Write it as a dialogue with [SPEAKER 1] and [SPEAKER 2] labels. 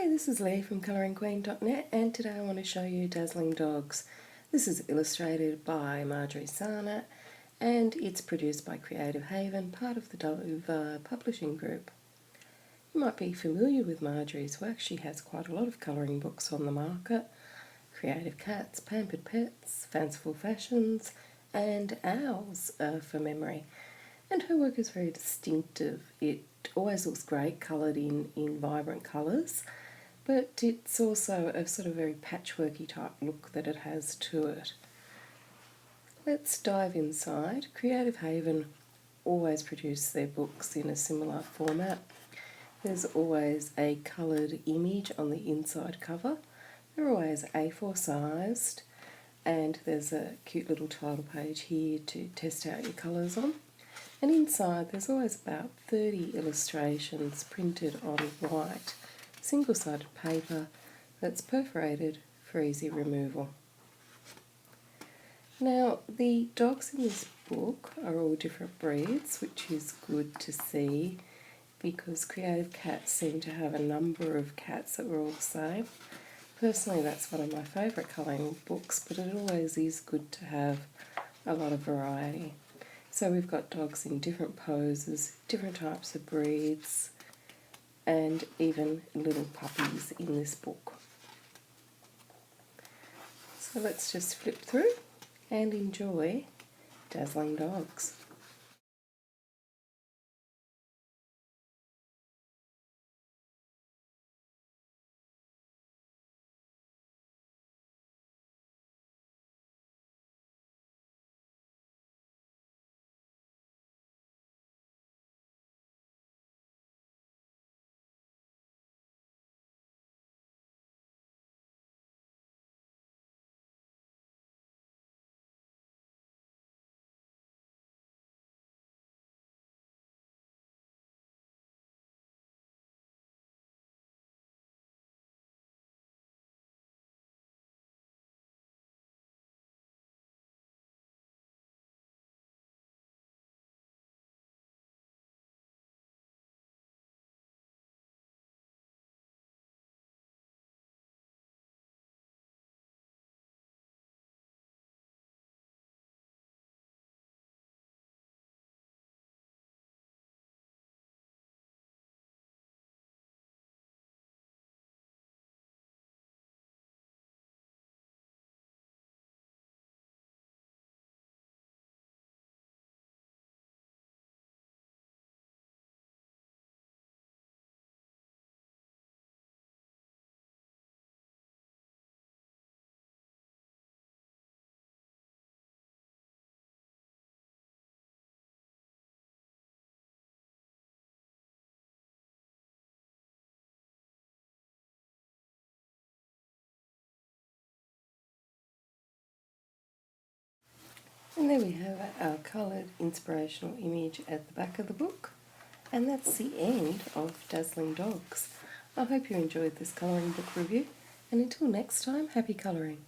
[SPEAKER 1] Hi, this is Lee from colouringqueen.net, and today I want to show you Dazzling Dogs. This is illustrated by Marjorie Sarnat and it's produced by Creative Haven, part of the Dove publishing group. You might be familiar with Marjorie's work. She has quite a lot of colouring books on the market: Creative Cats, Pampered Pets, Fanciful Fashions and Owls for memory. And her work is very distinctive. It always looks great coloured in vibrant colours, but it's also a sort of very patchworky type look that it has to it. Let's dive inside. Creative Haven always produce their books in a similar format. There's always a coloured image on the inside cover. They're always A4 sized, and there's a cute little title page here to test out your colours on. And inside there's always about 30 illustrations printed on white, single-sided paper that's perforated for easy removal. Now, the dogs in this book are all different breeds, which is good to see because Creative Cats seem to have a number of cats that were all the same. Personally, that's one of my favourite colouring books, but it always is good to have a lot of variety. So we've got dogs in different poses, different types of breeds, and even little puppies in this book. So let's just flip through and enjoy Dazzling Dogs. And there we have our coloured inspirational image at the back of the book. And that's the end of Dazzling Dogs. I hope you enjoyed this colouring book review, and until next time, happy colouring.